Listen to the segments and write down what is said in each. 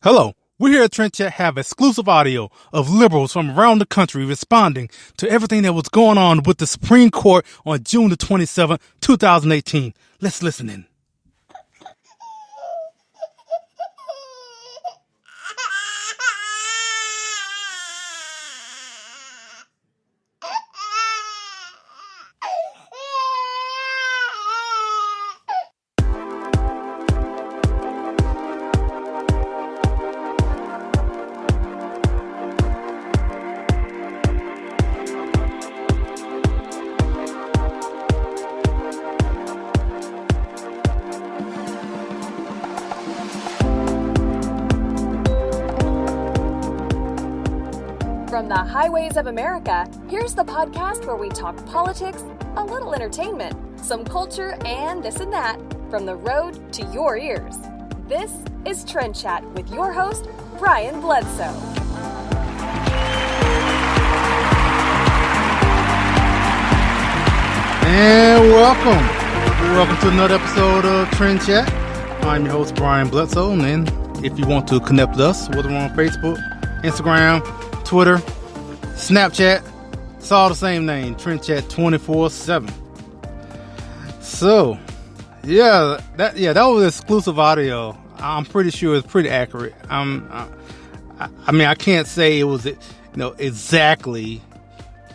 Hello, we here at Trent Chat have exclusive audio of liberals from around the country responding to everything that was going on with the Supreme Court on June the 27th, 2018. Let's listen in. From the highways of America, here's the podcast where we talk politics, a little entertainment, some culture, and this and that, from the road to your ears. This is Trend Chat with your host, Brian Bledsoe. And welcome to another episode of Trend Chat. I'm your host, Brian Bledsoe, and if you want to connect with us, whether we're on Facebook, Instagram, Twitter, Snapchat, it's all the same name, Trend Chat 24/7. So, that was exclusive audio. I'm pretty sure it's pretty accurate. I can't say it was, exactly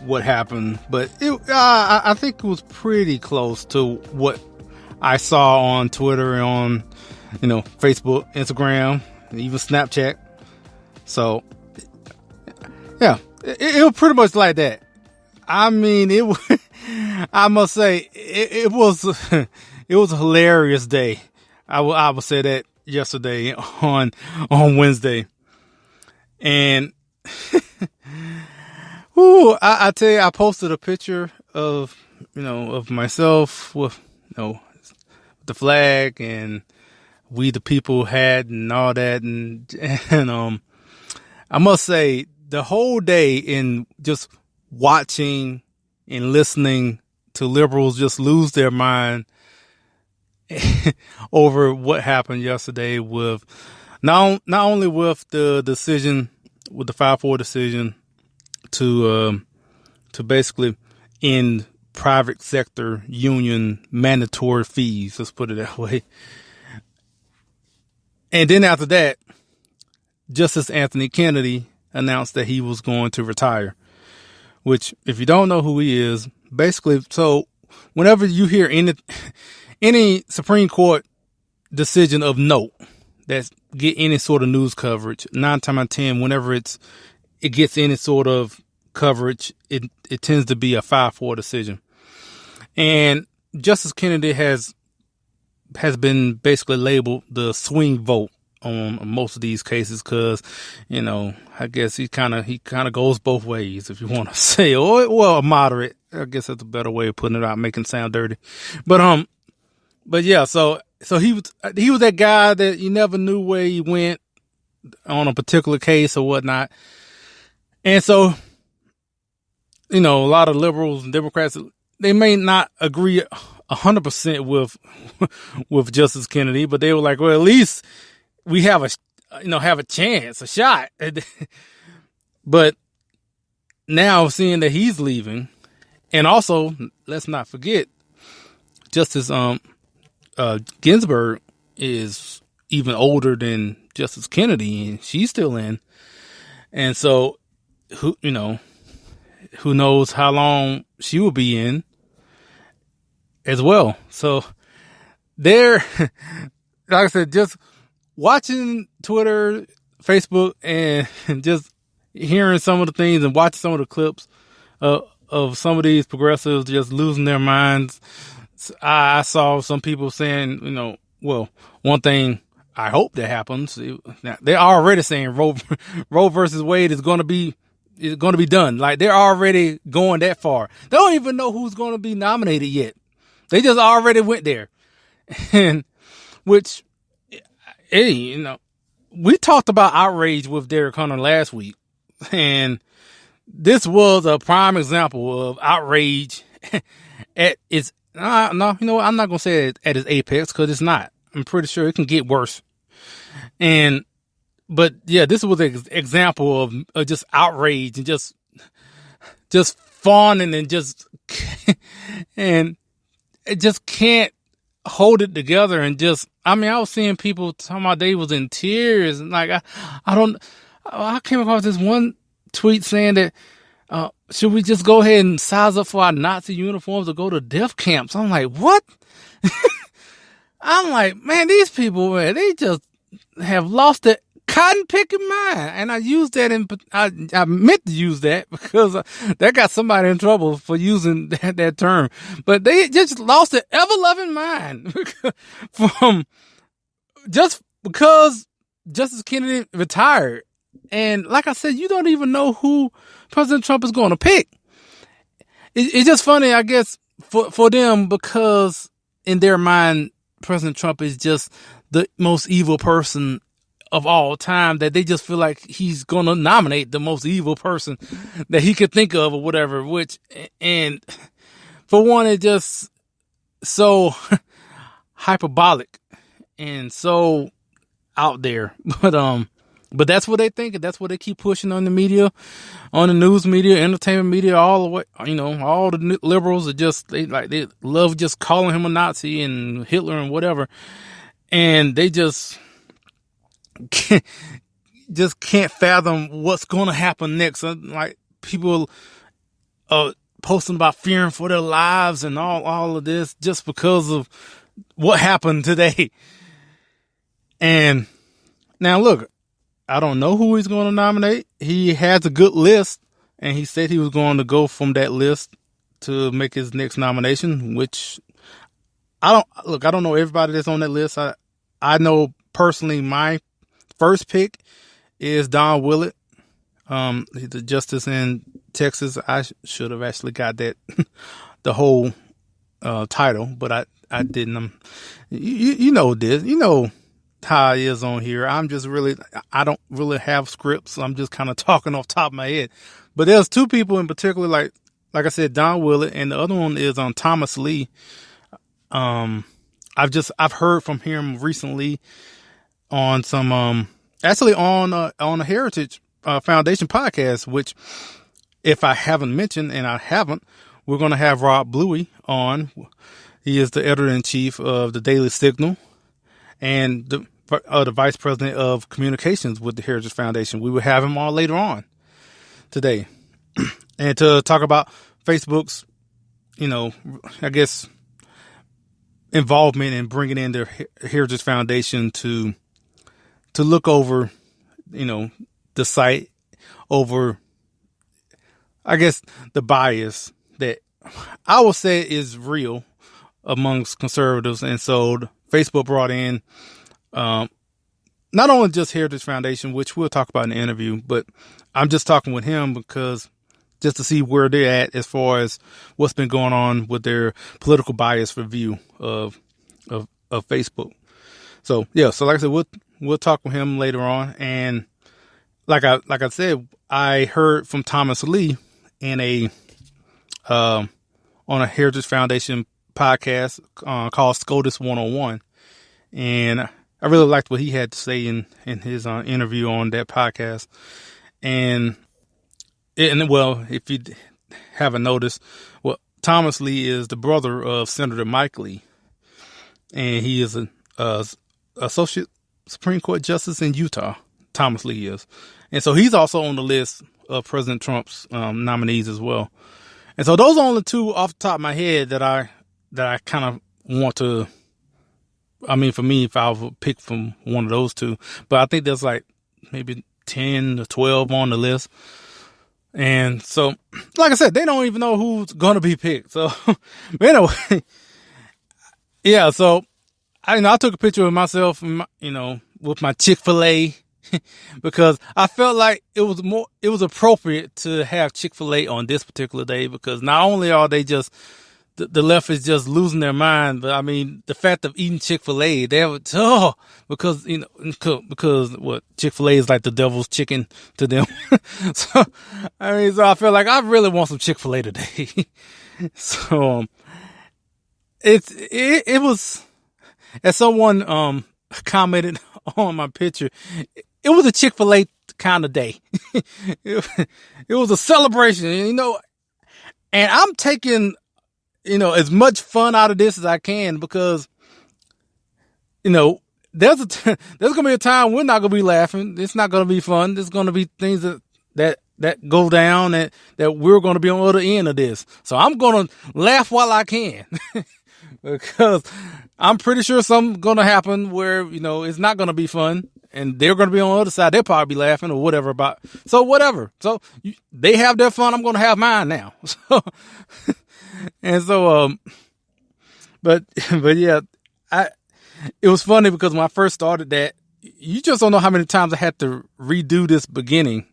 what happened, but I think it was pretty close to what I saw on Twitter and on, Facebook, Instagram, even Snapchat. So, yeah, it was pretty much like that. I mean, I must say, it was a hilarious day. I would say that yesterday on Wednesday. And, I tell you, I posted a picture of myself with, the flag and We the People hat and all that. And I must say, the whole day in just watching and listening to liberals just lose their mind over what happened yesterday with not only with the decision, with the 5-4 decision to basically end private sector union mandatory fees, let's put it that way. And then after that, Justice Anthony Kennedy announced that he was going to retire, which, if you don't know who he is, basically, so whenever you hear any Supreme Court decision of note that get any sort of news coverage, 9 times out of 10, whenever it gets any sort of coverage, it tends to be a 5-4 decision. And Justice Kennedy has been basically labeled the swing vote on most of these cases, because I guess he kind of goes both ways, if you want to say, or a moderate. I guess that's a better way of putting it out, making it sound dirty. But yeah, so he was that guy that you never knew where he went on a particular case or whatnot. And so, a lot of liberals and Democrats, they may not agree 100% with Justice Kennedy, but they were like, well, at least we have a chance, a shot. But now seeing that he's leaving, and also let's not forget, Justice Ginsburg is even older than Justice Kennedy, and she's still in. And so who knows how long she will be in as well. So like I said, just watching Twitter, Facebook, and just hearing some of the things and watching some of the clips of some of these progressives just losing their minds. I saw some people saying, well, one thing I hope that happens. They're already saying Roe versus Wade is going to be done. Like, they're already going that far. They don't even know who's going to be nominated yet. They just already went there. And which, hey, we talked about outrage with Derek Hunter last week, and this was a prime example of outrage at its, I'm not going to say it at its apex, because it's not. I'm pretty sure it can get worse. but yeah, this was an example of just outrage and just fawning and and it just can't hold it together and I was seeing people talking about they was in tears and like, I came across this one tweet saying that, should we just go ahead and size up for our Nazi uniforms or go to death camps? I'm like, what? I'm like, man, these people, man, they just have lost their cotton picking mind. And I used that I meant to use that because that got somebody in trouble for using that term. But they just lost their ever loving mind just because Justice Kennedy retired. And like I said, you don't even know who President Trump is going to pick. It's just funny, I guess, for them, because in their mind, President Trump is just the most evil person of all time, that they just feel like he's going to nominate the most evil person that he could think of or whatever, and for one, it's just so hyperbolic and so out there. But that's what they think, and that's what they keep pushing on the media, on the news media, entertainment media, all the way. All the liberals are they love just calling him a Nazi and Hitler and whatever, and they just can't fathom what's going to happen next. Like, people posting about fearing for their lives and all of this just because of what happened today. And now look, I don't know who he's going to nominate. He has a good list, and he said he was going to go from that list to make his next nomination, which I don't know everybody that's on that list. I know personally my first pick is Don Willett. He's the justice in Texas. I should have actually got that, the whole title, but I didn't. You know this. You know how it is on here. I don't really have scripts. So I'm just kind of talking off the top of my head. But there's two people in particular, like I said, Don Willett, and the other one is on Thomas Lee. I've heard from him recently on some actually on a Heritage Foundation podcast, which, if I haven't mentioned, and I haven't, we're going to have Rob Bluey on. He is the editor-in-chief of the Daily Signal and the vice president of communications with the Heritage Foundation. We will have him on later on today, and to talk about Facebook's, I guess, involvement in bringing in the Heritage Foundation to look over, the site, over, I guess, the bias that I will say is real amongst conservatives. And so Facebook brought in not only just Heritage Foundation, which we'll talk about in the interview, but I'm just talking with him because just to see where they're at as far as what's been going on with their political bias review of Facebook. So yeah, so like I said, we'll talk with him later on. And like I said, I heard from Thomas Lee in on a Heritage Foundation podcast called SCOTUS 101, and I really liked what he had to say in his interview on that podcast. And well, if you haven't noticed, well, Thomas Lee is the brother of Senator Mike Lee, and he is an associate Supreme Court justice in Utah. Thomas Lee is, and so he's also on the list of President Trump's nominees as well. And so those are only two off the top of my head that I kind of want to. I mean, for me, if I would pick from one of those two, but I think there's like maybe 10 to 12 on the list. And so, like I said, they don't even know who's going to be picked. So, anyway, yeah. So, I took a picture of myself, with my Chick-fil-A because I felt like it was appropriate to have Chick-fil-A on this particular day, because not only are they just, the left is just losing their mind, but I mean, the fact of eating Chick-fil-A, because what, Chick-fil-A is like the devil's chicken to them. So I feel like I really want some Chick-fil-A today. So, it was, as someone, commented on my picture, it was a Chick-fil-A kind of day. It was a celebration, and I'm taking, as much fun out of this as I can because, there's going to be a time we're not going to be laughing. It's not going to be fun. There's going to be things that go down that we're going to be on the other end of this. So I'm going to laugh while I can because I'm pretty sure something's going to happen where, it's not going to be fun and they're going to be on the other side. They'll probably be laughing or whatever so whatever. So they have their fun. I'm going to have mine now. But yeah, it was funny because when I first started that, you just don't know how many times I had to redo this beginning,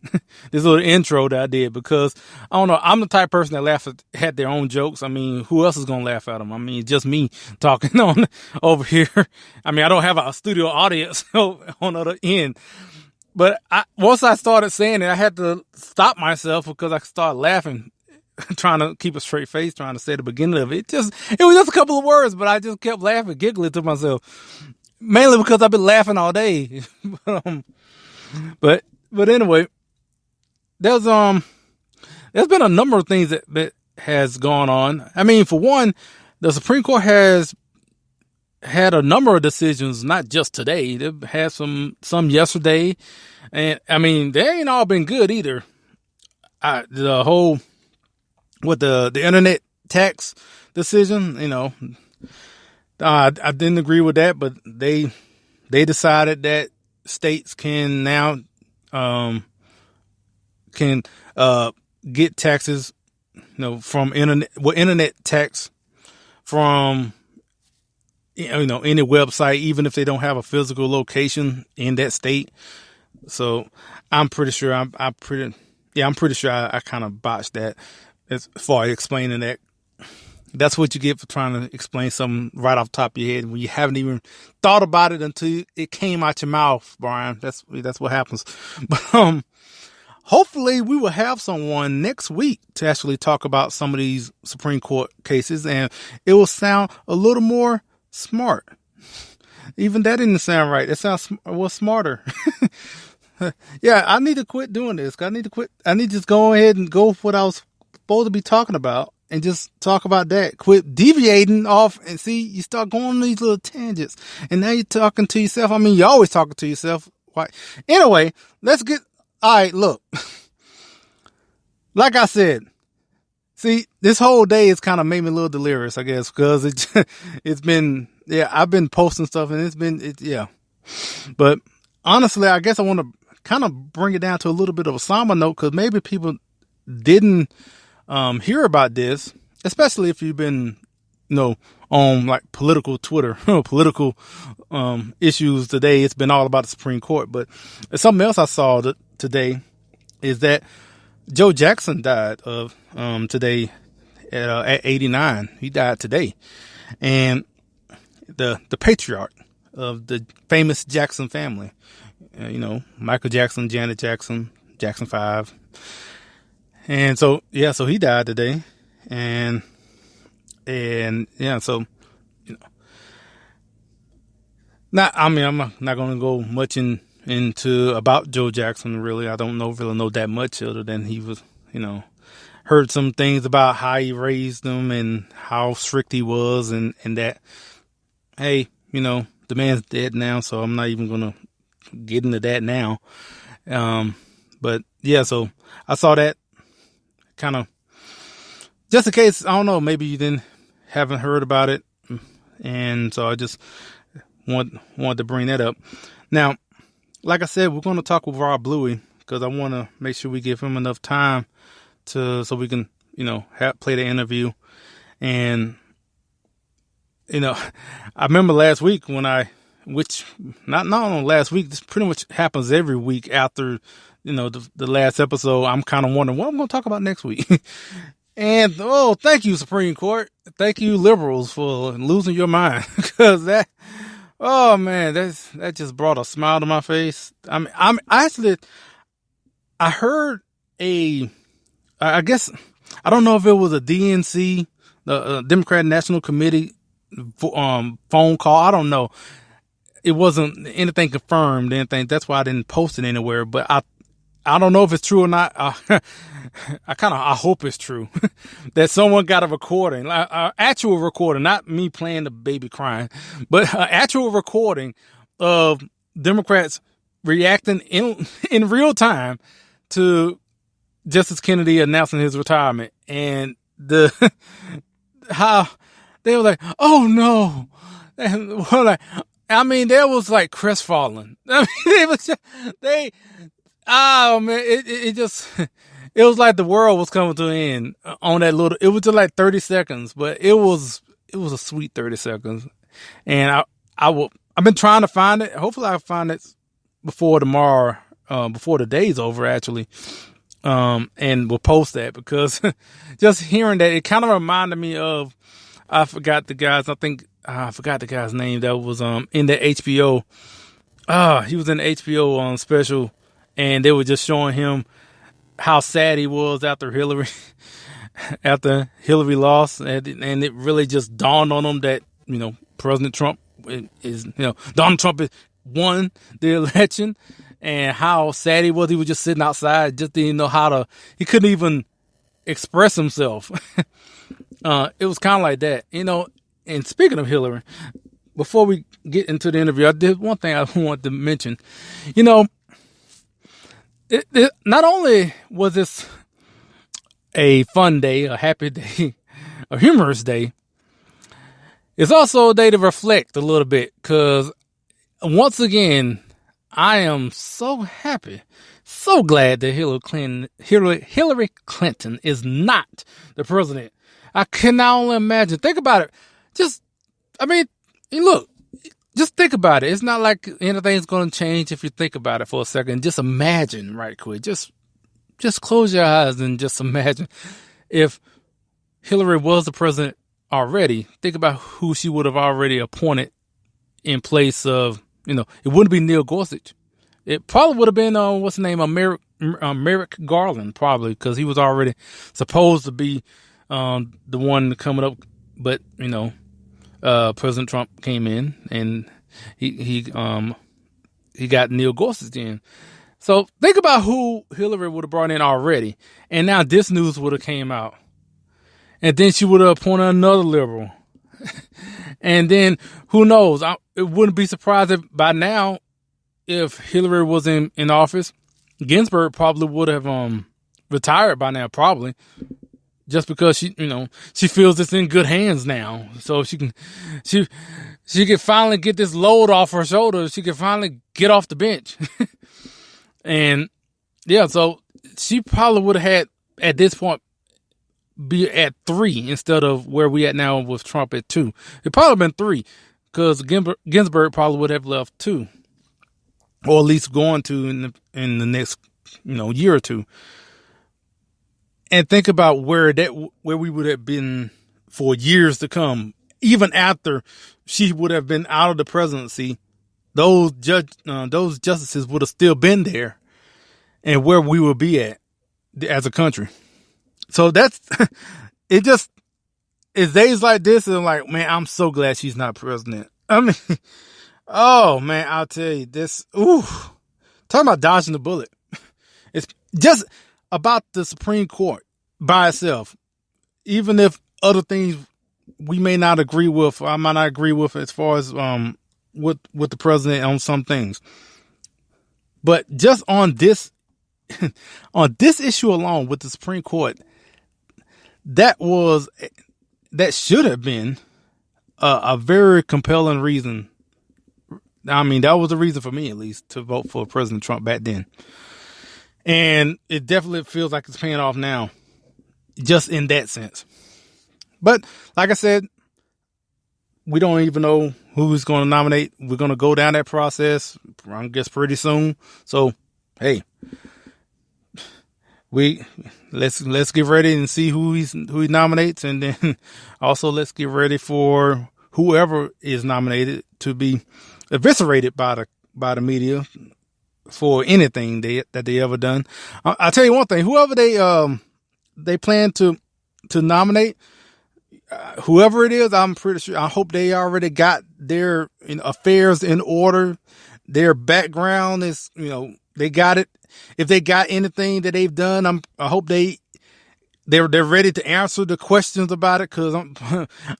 this little intro that I did because I don't know. I'm the type of person that laughs at their own jokes. I mean, who else is going to laugh at them? I mean, just me talking on over here. I mean, I don't have a studio audience on the other end, but once I started saying it, I had to stop myself because I started laughing, trying to keep a straight face, trying to say the beginning of it. It was just a couple of words, but I just kept laughing, giggling to myself. Mainly because I've been laughing all day. But anyway, there's been a number of things that has gone on. I mean, for one, the Supreme Court has had a number of decisions, not just today. They've had some yesterday. And I mean, they ain't all been good either. The whole, the internet tax decision, I didn't agree with that, but they decided that states can now, get taxes, from internet tax from, any website, even if they don't have a physical location in that state. So I'm pretty sure I'm pretty sure I kind of botched that as far as explaining that. That's what you get for trying to explain something right off the top of your head when you haven't even thought about it until it came out your mouth, Brian. That's what happens. But hopefully we will have someone next week to actually talk about some of these Supreme Court cases, and it will sound a little more smart. Even that didn't sound right. It sounds smarter. Yeah, I need to quit doing this. I need to just go ahead and go with what I was supposed to be talking about. And just talk about that. Quit deviating off and see, you start going on these little tangents. And now you're talking to yourself. I mean, you're always talking to yourself. Why? Anyway, all right, look. Like I said, see, this whole day has kind of made me a little delirious, I guess, because it's been, I've been posting stuff and yeah. But honestly, I guess I want to kind of bring it down to a little bit of a somber note because maybe people didn't hear about this, especially if you've been, on like political Twitter, political issues today. It's been all about the Supreme Court. But something else I saw today is that Joe Jackson died of today at 89. He died today, and the patriarch of the famous Jackson family, Michael Jackson, Janet Jackson, Jackson 5. And so he died today. And so, I'm not going to go much into about Joe Jackson, really. I don't really know that much other than he was, heard some things about how he raised them and how strict he was and that, hey, the man's dead now, so I'm not even going to get into that now. But yeah, so I saw that. Kind of, just in case, I don't know, maybe you haven't heard about it. And so I just wanted to bring that up. Now, like I said, we're going to talk with Rob Bluey because I want to make sure we give him enough time so we can, play the interview. And, I remember last week which not only last week, this pretty much happens every week after the last episode. I'm kind of wondering what I'm going to talk about next week. And, thank you, Supreme Court. Thank you, liberals, for losing your mind. Because that just brought a smile to my face. I heard I guess, I don't know if it was a DNC, the Democratic National Committee phone call. I don't know. it wasn't anything confirmed, anything. That's why I didn't post it anywhere. But I don't know if it's true or not. I hope it's true that someone got a recording, actual recording, not me playing the baby crying, but actual recording of Democrats reacting in real time to Justice Kennedy announcing his retirement, and how they were like, "Oh no," and were like, I mean, there was like crestfallen. I mean, oh man, it just, it was like the world was coming to an end on that little. It was just like 30 seconds, but it was a sweet 30 seconds, and I've been trying to find it. Hopefully, I'll find it before tomorrow, before the day's over, actually. And we'll post that, because just hearing that, it kind of reminded me of, I forgot the guy's name that was in the HBO. He was in the HBO special, and they were just showing him how sad he was after Hillary lost, and it really just dawned on him that, President Trump Donald Trump won the election, and how sad he was. He was just sitting outside, just didn't know he couldn't even express himself. It was kind of like that, and speaking of Hillary, before we get into the interview, I did one thing I wanted to mention. Not only was this a fun day, a happy day, a humorous day, it's also a day to reflect a little bit, because once again, I am so happy, so glad that Hillary Clinton is not the president. I can only imagine. Think about it. Just think about it. It's not like anything's going to change if you think about it for a second. Just imagine right quick. Just close your eyes and just imagine if Hillary was the president already. Think about who she would have already appointed in place of, it wouldn't be Neil Gorsuch. It probably would have been, what's the name, Merrick Garland, probably, because he was already supposed to be the one coming up. But, President Trump came in, and he got Neil Gorsuch in. So think about who Hillary would have brought in already, and now this news would have came out, and then she would have appointed another liberal, and then who knows? It wouldn't be surprised if by now, if Hillary was in office, Ginsburg probably would have retired by now, probably. Just because she feels it's in good hands now, so she can finally get this load off her shoulders. She can finally get off the bench, and yeah, so she probably would have had at this point be at 3 instead of where we at now with Trump at 2. It probably been 3, because Ginsburg probably would have left 2, or at least going to in the next year or two. And think about where we would have been for years to come, even after she would have been out of the presidency. Those justices would have still been there, and where we would be at as a country. So that's it. It's days like this, and like, man, I'm so glad she's not president. I mean, oh man, I'll tell you this. Ooh, talking about dodging the bullet. It's just about the Supreme Court by itself, even if other things we may not agree with, I might not agree with as far as with the president on some things, but just on this issue alone with the Supreme Court, that should have been a very compelling reason. I mean, that was a reason for me, at least, to vote for President Trump back then. And it definitely feels like it's paying off now, just in that sense. But like I said, we don't even know who's going to nominate. We're going to go down that process, I guess, pretty soon. So, hey, let's get ready and see who he nominates, and then also let's get ready for whoever is nominated to be eviscerated by the media for anything that they ever done. I'll tell you one thing: whoever they plan to nominate, whoever it is, I'm pretty sure. I hope they already got their affairs in order. Their background is, they got it. If they got anything that they've done, I hope they're ready to answer the questions about it, because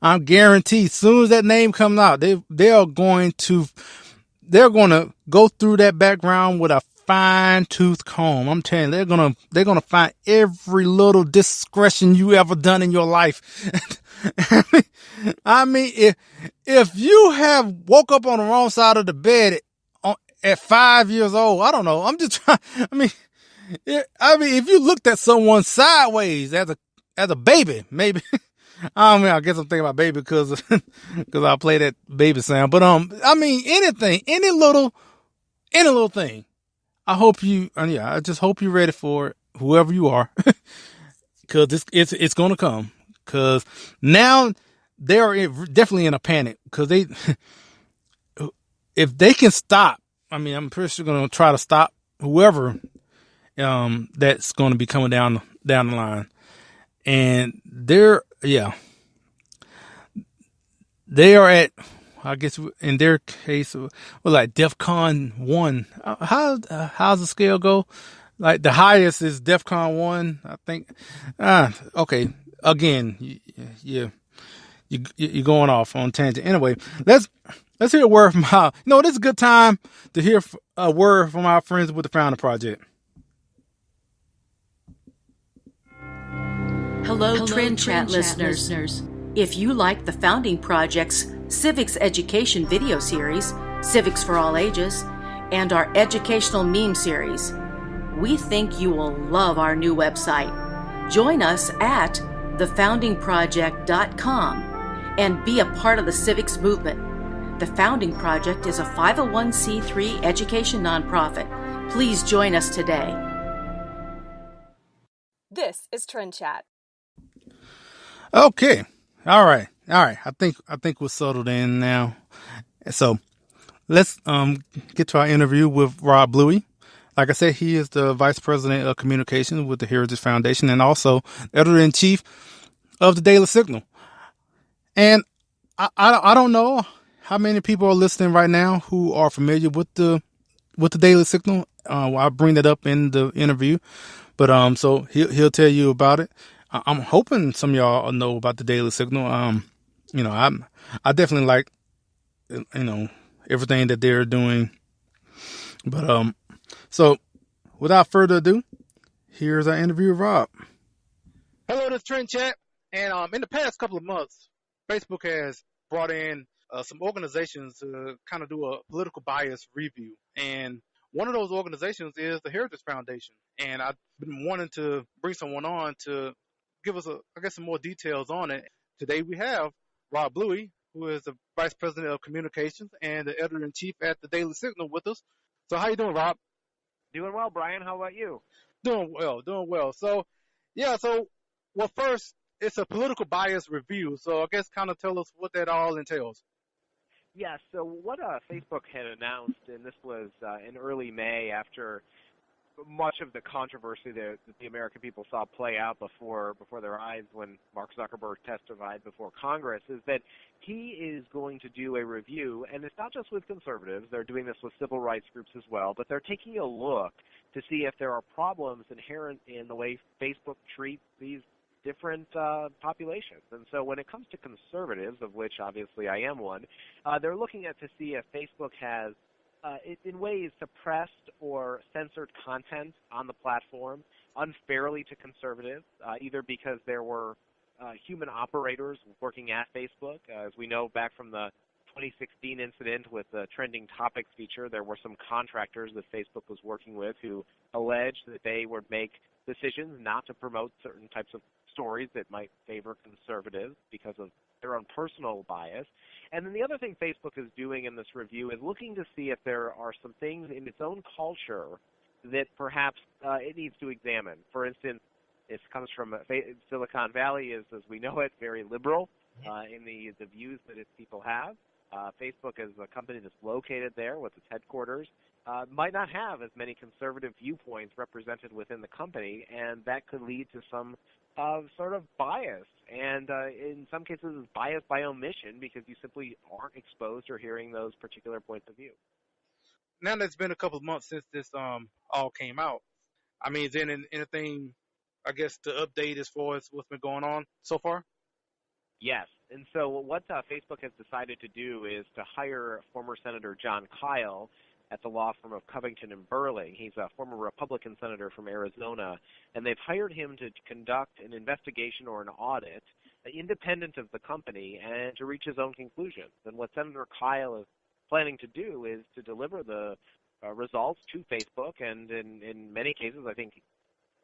I'm guaranteed as soon as that name comes out, they're going to go through that background with a fine tooth comb. I'm telling you, they're gonna find every little discretion you ever done in your life. I mean, if you have woke up on the wrong side of the bed at 5 years old, I don't know. I'm just trying. If you looked at someone sideways as a baby, maybe. I guess I'm thinking about baby because I play that baby sound. But anything, any little thing. I just hope you're ready for it, whoever you are, because it's going to come. Because now they are definitely in a panic, because if they can stop, I'm pretty sure going to try to stop whoever that's going to be coming down the line. And they are at, I guess in their case, like DEFCON 1. How's the scale go? Like the highest is DEFCON 1, I think. Okay. Again, you're going off on tangent. Anyway, let's hear a word from this is a good time to hear a word from our friends with the Founder Project. Hello, Trend Chat listeners. If you like the Founding Project's Civics Education video series, Civics for All Ages, and our educational meme series, we think you will love our new website. Join us at thefoundingproject.com and be a part of the civics movement. The Founding Project is a 501c3 education nonprofit. Please join us today. This is Trend Chat. Okay. All right. I think we're settled in now. So let's get to our interview with Rob Bluey. Like I said, he is the Vice President of Communications with the Heritage Foundation and also Editor-in-Chief of the Daily Signal. And I don't know how many people are listening right now who are familiar with the Daily Signal. I'll bring that up in the interview, but so he'll tell you about it. I'm hoping some of y'all know about the Daily Signal. I definitely like, everything that they're doing. But so without further ado, here's our interview with Rob. Hello, this is Trend Chat, and in the past couple of months, Facebook has brought in some organizations to kind of do a political bias review, and one of those organizations is the Heritage Foundation, and I've been wanting to bring someone on to give us some more details on it. Today we have Rob Bluey, who is the Vice President of Communications and the Editor-in-Chief at the Daily Signal with us. So how you doing, Rob? Doing well, Brian. How about you? Doing well. So, well, first, it's a political bias review. So I guess kind of tell us what that all entails. Yeah, so what Facebook had announced, and this was in early May after much of the controversy that the American people saw play out before their eyes when Mark Zuckerberg testified before Congress, is that he is going to do a review, and it's not just with conservatives. They're doing this with civil rights groups as well, but they're taking a look to see if there are problems inherent in the way Facebook treats these different populations. And so when it comes to conservatives, of which obviously I am one, they're looking at to see if Facebook has in ways suppressed or censored content on the platform unfairly to conservatives, either because there were human operators working at Facebook. As we know back from the 2016 incident with the trending topics feature, there were some contractors that Facebook was working with who alleged that they would make decisions not to promote certain types of stories that might favor conservatives because of their own personal bias. And then the other thing Facebook is doing in this review is looking to see if there are some things in its own culture that perhaps it needs to examine. For instance, it comes from Silicon Valley, is, as we know it, very liberal in the views that its people have. Facebook is a company that's located there with its headquarters, might not have as many conservative viewpoints represented within the company, and that could lead to some sort of bias, and in some cases it's bias by omission because you simply aren't exposed or hearing those particular points of view. Now that it's been a couple of months since this all came out, I mean, is there anything, I guess, to update as far as what's been going on so far? Yes, and so what Facebook has decided to do is to hire former Senator John Kyle at the law firm of Covington and Burling. He's a former Republican senator from Arizona, and they've hired him to conduct an investigation or an audit independent of the company and to reach his own conclusions. And what Senator Kyle is planning to do is to deliver the results to Facebook and in many cases, I think,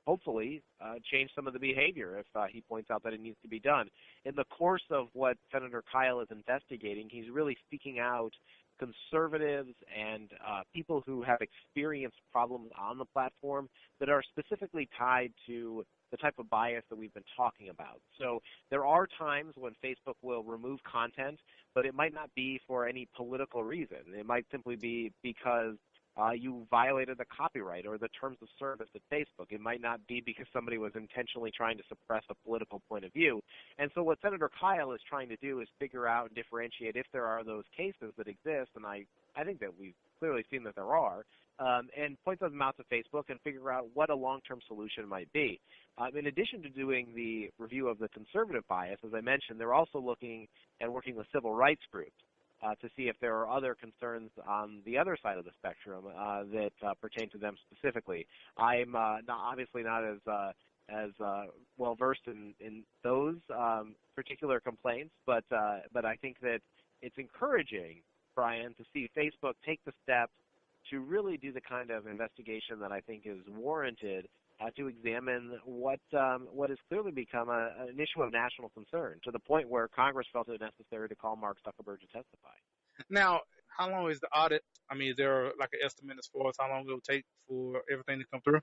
hopefully change some of the behavior if he points out that it needs to be done. In the course of what Senator Kyle is investigating, he's really seeking out conservatives and people who have experienced problems on the platform that are specifically tied to the type of bias that we've been talking about. So there are times when Facebook will remove content, but it might not be for any political reason. It might simply be because you violated the copyright or the terms of service at Facebook. It might not be because somebody was intentionally trying to suppress a political point of view. And so what Senator Kyle is trying to do is figure out and differentiate if there are those cases that exist, and I think that we've clearly seen that there are, and point them out to Facebook and figure out what a long-term solution might be. In addition to doing the review of the conservative bias, as I mentioned, they're also looking and working with civil rights groups to see if there are other concerns on the other side of the spectrum that pertain to them specifically. I'm obviously not as well versed in those particular complaints, but I think that it's encouraging, Brian, to see Facebook take the steps to really do the kind of investigation that I think is warranted to examine what has clearly become an issue of national concern, to the point where Congress felt it necessary to call Mark Zuckerberg to testify. Now, how long is the audit? I mean, is there like an estimate as far as how long it will take for everything to come through?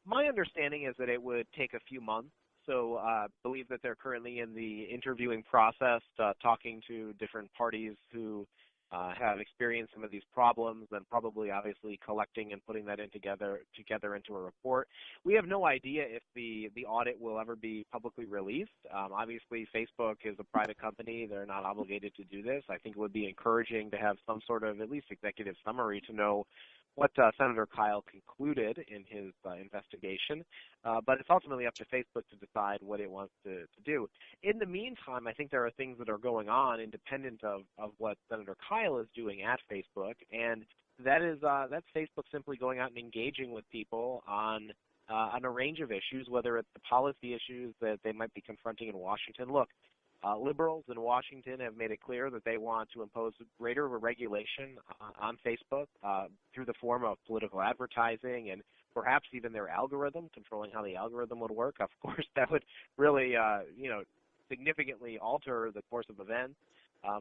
My understanding is that it would take a few months. So I believe that they're currently in the interviewing process, talking to different parties who have experienced some of these problems, and probably obviously collecting and putting that together into a report. We have no idea if the audit will ever be publicly released. Obviously, Facebook is a private company. They're not obligated to do this. I think it would be encouraging to have some sort of at least executive summary to know what Senator Kyle concluded in his investigation, but it's ultimately up to Facebook to decide what it wants to do. In the meantime, I think there are things that are going on independent of what Senator Kyle is doing at Facebook, and that's Facebook simply going out and engaging with people on a range of issues, whether it's the policy issues that they might be confronting in Washington. Look, liberals in Washington have made it clear that they want to impose greater regulation on Facebook through the form of political advertising and perhaps even their algorithm, controlling how the algorithm would work. Of course, that would really, significantly alter the course of events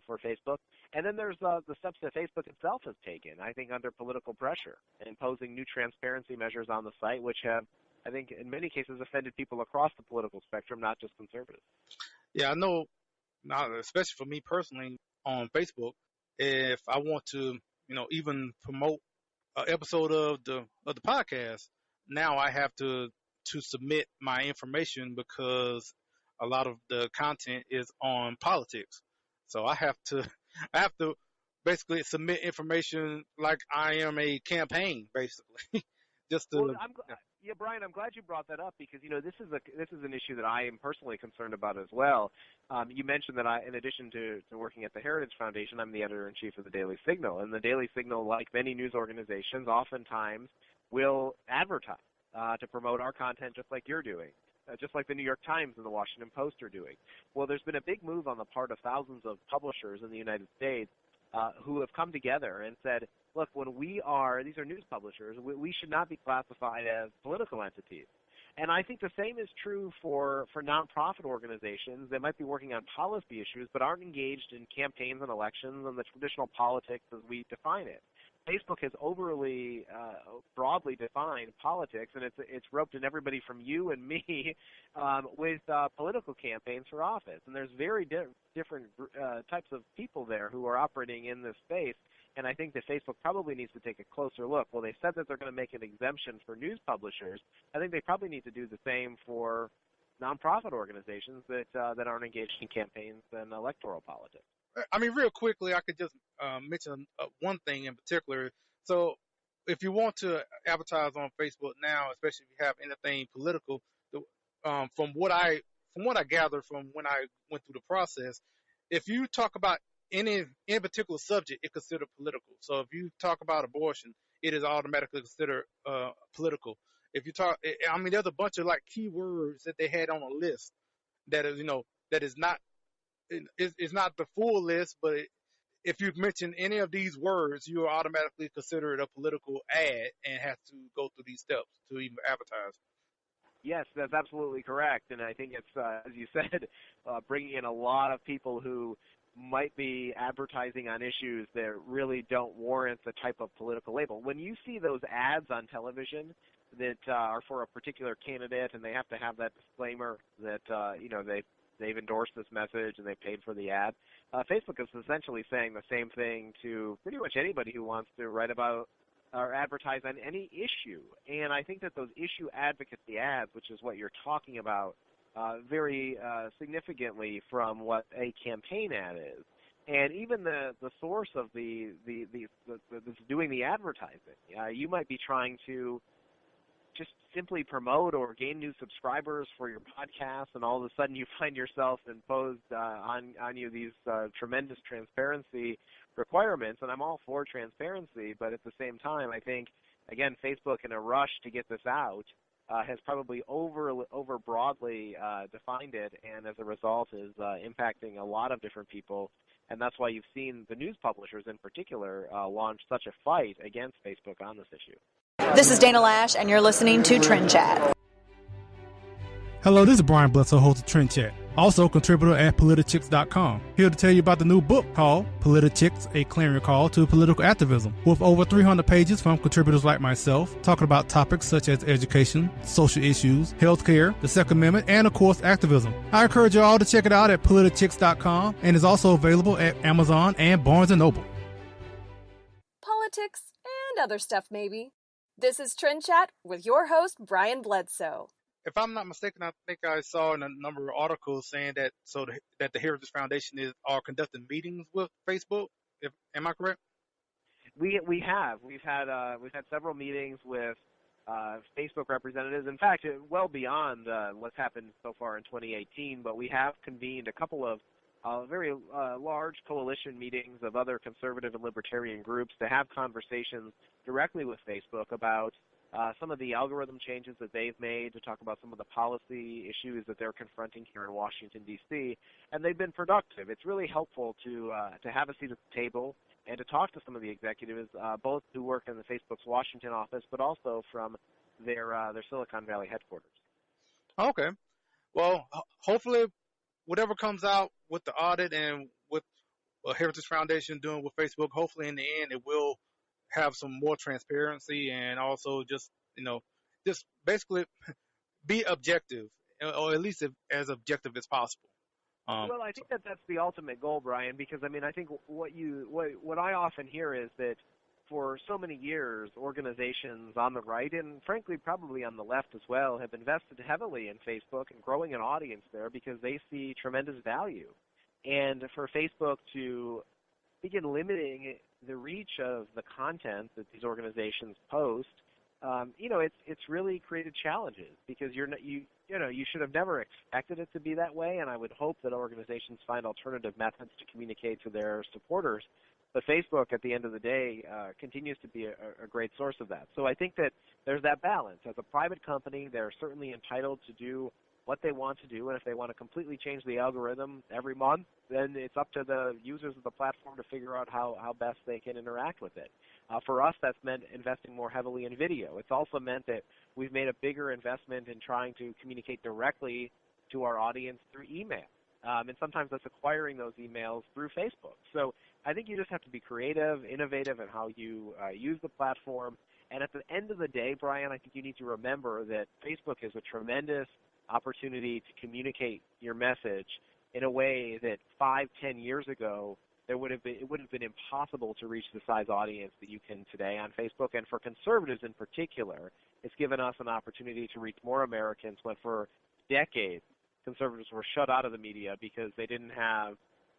for Facebook. And then there's the steps that Facebook itself has taken, I think, under political pressure, and imposing new transparency measures on the site, which have, I think, in many cases offended people across the political spectrum, not just conservatives. Yeah, I know, especially for me personally on Facebook, if I want to, even promote an episode of the podcast, now I have to submit my information because a lot of the content is on politics. So I have to basically submit information like I am a campaign, basically, just to. Well, yeah, Brian, I'm glad you brought that up because this is an issue that I am personally concerned about as well. You mentioned that in addition to working at the Heritage Foundation, I'm the editor-in-chief of the Daily Signal, and the Daily Signal, like many news organizations, oftentimes will advertise to promote our content, just like you're doing, just like the New York Times and the Washington Post are doing. Well, there's been a big move on the part of thousands of publishers in the United States who have come together and said, look, these are news publishers, we should not be classified as political entities. And I think the same is true for nonprofit organizations that might be working on policy issues but aren't engaged in campaigns and elections and the traditional politics as we define it. Facebook has overly broadly defined politics, and it's roped in everybody from you and me with political campaigns for office. And there's very different types of people there who are operating in this space. And I think that Facebook probably needs to take a closer look. Well, they said that they're going to make an exemption for news publishers. I think they probably need to do the same for nonprofit organizations that aren't engaged in campaigns and electoral politics. I mean, real quickly, I could just mention one thing in particular. So, if you want to advertise on Facebook now, especially if you have anything political, from what I gathered from when I went through the process, if you talk about any particular subject, it's considered political. So, if you talk about abortion, it is automatically considered political. If you talk, I mean, there's a bunch of like keywords that they had on a list that is, that is not. It's not the full list, but if you mention any of these words, you are automatically considered a political ad and have to go through these steps to even advertise. Yes, that's absolutely correct. And I think it's, as you said, bringing in a lot of people who might be advertising on issues that really don't warrant the type of political label. When you see those ads on television that are for a particular candidate and they have to have that disclaimer that, they've endorsed this message and they paid for the ad. Facebook is essentially saying the same thing to pretty much anybody who wants to write about or advertise on any issue. And I think that those issue advocacy ads, which is what you're talking about, very significantly from what a campaign ad is. And even the source of the doing the advertising, you might be trying to just simply promote or gain new subscribers for your podcast, and all of a sudden you find yourself imposed on you these tremendous transparency requirements. And I'm all for transparency, but at the same time, I think, again, Facebook, in a rush to get this out, has probably over broadly defined it, and as a result is impacting a lot of different people. And that's why you've seen the news publishers in particular launch such a fight against Facebook on this issue. This is Dana Lash, and you're listening to Trend Chat. Hello, this is Brian Bledsoe, host of Trend Chat, also contributor at politichicks.com. Here to tell you about the new book called Politichicks, A Clarion Call to Political Activism, with over 300 pages from contributors like myself, talking about topics such as education, social issues, healthcare, the Second Amendment, and of course, activism. I encourage you all to check it out at politichicks.com, and is also available at Amazon and Barnes & Noble. Politics and other stuff, maybe. This is Trend Chat with your host, Brian Bledsoe. If I'm not mistaken, I think I saw in a number of articles saying that that the Heritage Foundation are conducting meetings with Facebook. Am I correct? We've had several meetings with Facebook representatives. In fact, well beyond what's happened so far in 2018, but we have convened a couple of very large coalition meetings of other conservative and libertarian groups to have conversations directly with Facebook about some of the algorithm changes that they've made, to talk about some of the policy issues that they're confronting here in Washington, D.C., and they've been productive. It's really helpful to have a seat at the table and to talk to some of the executives, both who work in the Facebook's Washington office, but also from their Silicon Valley headquarters. Okay. Well, hopefully whatever comes out with the audit and with Heritage Foundation doing with Facebook, hopefully in the end it will have some more transparency and also just basically be objective, or at least as objective as possible. Well, I think that's the ultimate goal, Brian, because I think what I often hear is that for so many years, organizations on the right and frankly probably on the left as well have invested heavily in Facebook and growing an audience there because they see tremendous value. And for Facebook to begin limiting the reach of the content that these organizations post, it's really created challenges because you should have never expected it to be that way. And I would hope that organizations find alternative methods to communicate to their supporters. But Facebook, at the end of the day, continues to be a great source of that. So I think that there's that balance. As a private company, they're certainly entitled to do what they want to do, and if they want to completely change the algorithm every month, then it's up to the users of the platform to figure out how best they can interact with it. For us, that's meant investing more heavily in video. It's also meant that we've made a bigger investment in trying to communicate directly to our audience through email. And sometimes that's acquiring those emails through Facebook. So I think you just have to be creative, innovative in how you use the platform. And at the end of the day, Brian, I think you need to remember that Facebook is a tremendous opportunity to communicate your message in a way that 5-10 years ago it would have been impossible to reach the size audience that you can today on Facebook. And for conservatives in particular, it's given us an opportunity to reach more Americans when for decades conservatives were shut out of the media because they didn't have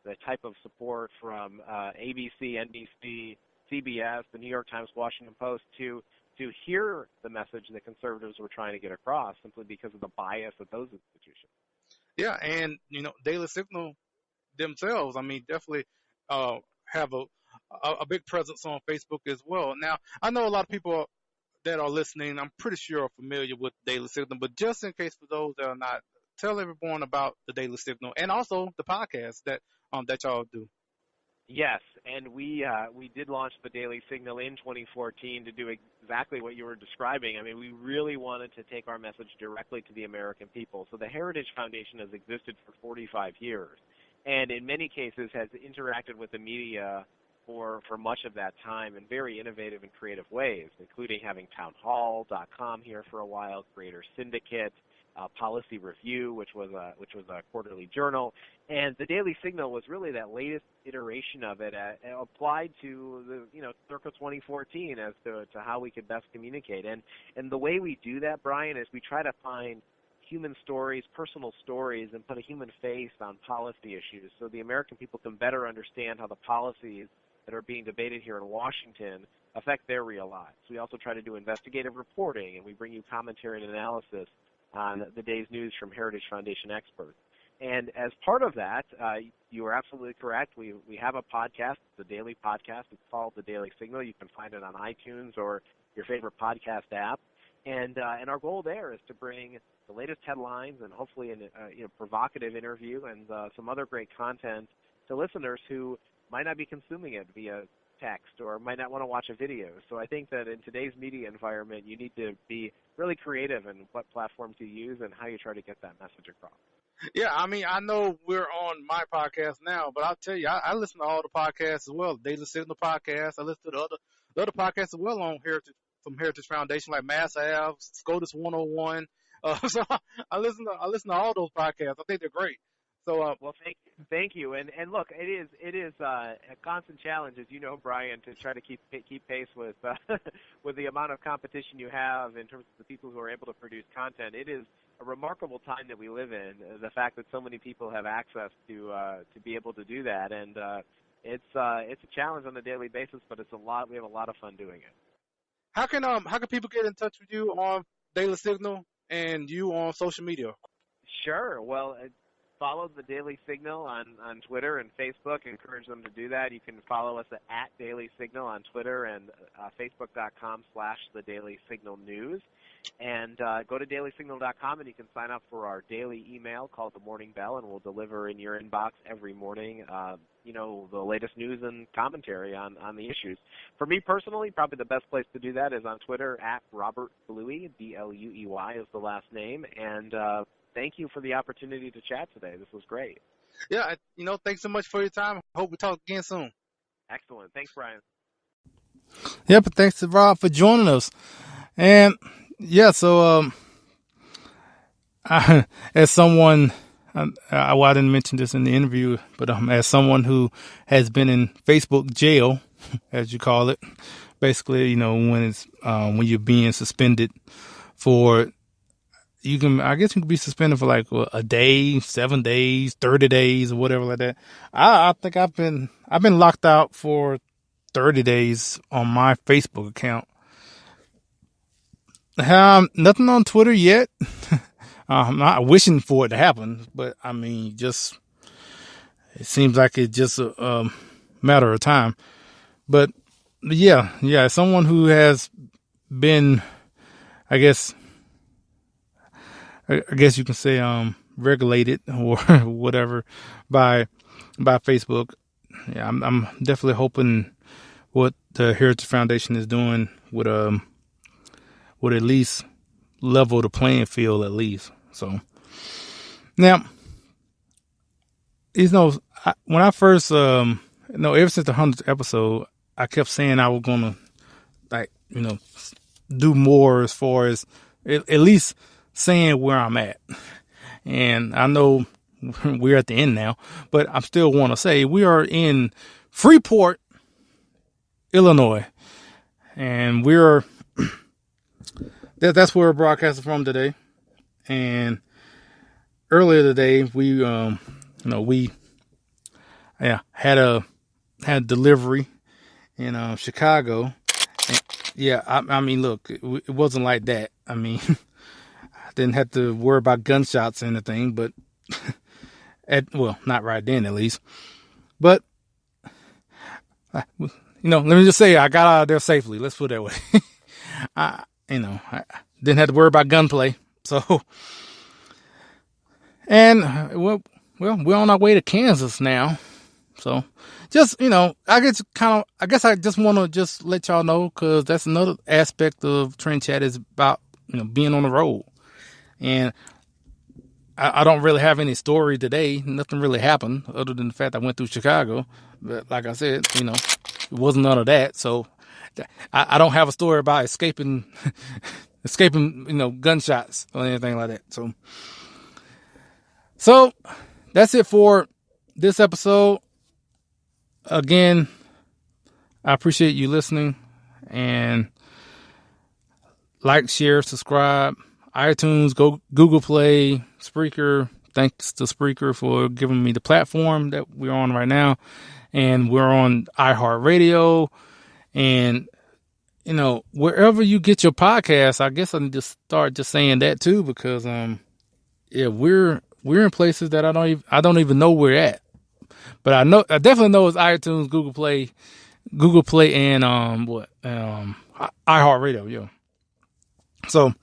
the type of support from ABC, NBC, CBS, the New York Times, Washington Post to hear the message that conservatives were trying to get across simply because of the bias of those institutions. Yeah, and Daily Signal themselves, I mean, definitely have a big presence on Facebook as well. Now, I know a lot of people that are listening, I'm pretty sure are familiar with Daily Signal, but just in case for those that are not, tell everyone about the Daily Signal and also the podcast that y'all do. Yes, and we did launch the Daily Signal in 2014 to do exactly what you were describing. I mean, we really wanted to take our message directly to the American people. So the Heritage Foundation has existed for 45 years, and in many cases has interacted with the media for much of that time in very innovative and creative ways, including having townhall.com here for a while, Creator Syndicate, Policy Review, which was a quarterly journal, and the Daily Signal was really that latest iteration of it, applied to the circa 2014 as to how we could best communicate. And the way we do that, Brian, is we try to find human stories, personal stories, and put a human face on policy issues so the American people can better understand how the policies that are being debated here in Washington affect their real lives. We also try to do investigative reporting, and we bring you commentary and analysis on the day's news from Heritage Foundation experts. And as part of that, you are absolutely correct. We have a podcast, the daily podcast. It's called The Daily Signal. You can find it on iTunes or your favorite podcast app. And our goal there is to bring the latest headlines and hopefully a provocative interview and some other great content to listeners who might not be consuming it via text or might not want to watch a video. So I think that in today's media environment, you need to be really creative in what platforms you use and how you try to get that message across. Yeah, I mean, I know we're on my podcast now, but I'll tell you, I listen to all the podcasts as well. Daily Signal podcast. I listen to the other podcasts as well on from Heritage Foundation, like Mass Ave, SCOTUS 101. So I listen to all those podcasts. I think they're great. So well, thank you. And look, it is a constant challenge, as you know, Brian, to try to keep pace with with the amount of competition you have in terms of the people who are able to produce content. It is a remarkable time that we live in. The fact that so many people have access to be able to do that, and it's a challenge on a daily basis, but it's a lot. We have a lot of fun doing it. How can people get in touch with you on Daily Signal and you on social media? Sure. Well, follow the Daily Signal on Twitter and Facebook. Encourage them to do that. You can follow us at Daily Signal on Twitter and Facebook.com/The Daily Signal News. And go to dailysignal.com and you can sign up for our daily email called The Morning Bell, and we'll deliver in your inbox every morning, the latest news and commentary on the issues. For me personally, probably the best place to do that is on Twitter at Robert Bluey, Bluey is the last name. And thank you for the opportunity to chat today. This was great. Yeah, thanks so much for your time. Hope we talk again soon. Excellent. Thanks, Brian. Yeah, but thanks to Rob for joining us. And yeah, so as someone, I didn't mention this in the interview, but as someone who has been in Facebook jail, as you call it, basically, when it's when you're being suspended for, I guess you can be suspended for like a day, 7 days, 30 days, or whatever like that. I think I've been locked out for 30 days on my Facebook account. Nothing on Twitter yet. I'm not wishing for it to happen, but I mean, it seems like it's just a matter of time. But yeah, someone who has been, I guess you can say, regulated or whatever by Facebook. Yeah, I'm definitely hoping what the Heritage Foundation is doing would at least level the playing field at least. So now, when I first no, ever since the 100th episode, I kept saying I was gonna, like, do more as far as at least saying where I'm at. And I know we're at the end now, but I still want to say we are in Freeport, Illinois, and that's where we're broadcasting from today. And earlier today, we had a delivery in Chicago. And yeah, I mean, look, it wasn't like that. I mean, I didn't have to worry about gunshots or anything, but not right then at least. But let me just say I got out of there safely. Let's put it that way. I didn't have to worry about gunplay. So, and we're on our way to Kansas now. So, just I guess I just want to just let y'all know, because that's another aspect of Trend Chat is about being on the road. And I don't really have any story today. Nothing really happened other than the fact I went through Chicago. But like I said, it wasn't none of that. So I don't have a story about escaping, gunshots or anything like that. So that's it for this episode. Again, I appreciate you listening, and like, share, subscribe, iTunes, Google Play, Spreaker. Thanks to Spreaker for giving me the platform that we're on right now. And we're on iHeartRadio, and wherever you get your podcasts. I guess I need to start just saying that too, because we're in places that I don't even know we're at. But I definitely know it's iTunes, Google Play, and iHeartRadio. Yeah. So,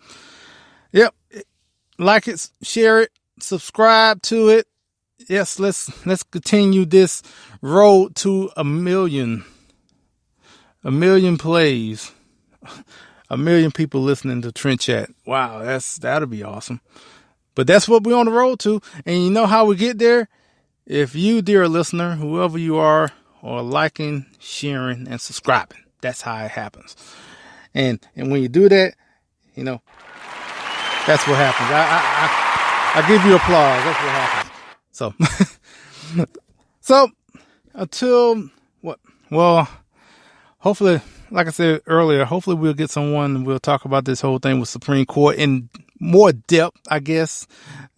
yep, like it, share it, subscribe to it. Yes, let's continue this road to 1 million plays, 1 million people listening to Trend Chat. Wow, that'll be awesome. But that's what we're on the road to, and you know how we get there? If you, dear listener, whoever you are liking, sharing, and subscribing. That's how it happens. And when you do that, that's what happens. I give you applause. That's what happens. So until what? Well, hopefully, like I said earlier, hopefully we'll get someone and we'll talk about this whole thing with Supreme Court in more depth, I guess,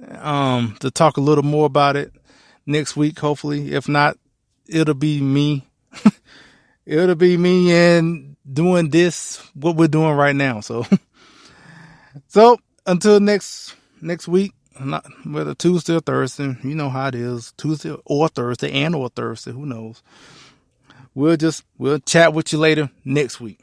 to talk a little more about it next week, hopefully. If not, it'll be me. It'll be me and doing what we're doing right now. So until next week, not whether Tuesday or Thursday, you know how it is, Tuesday or Thursday or Thursday, who knows. We'll chat with you later next week.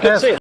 Good to see you.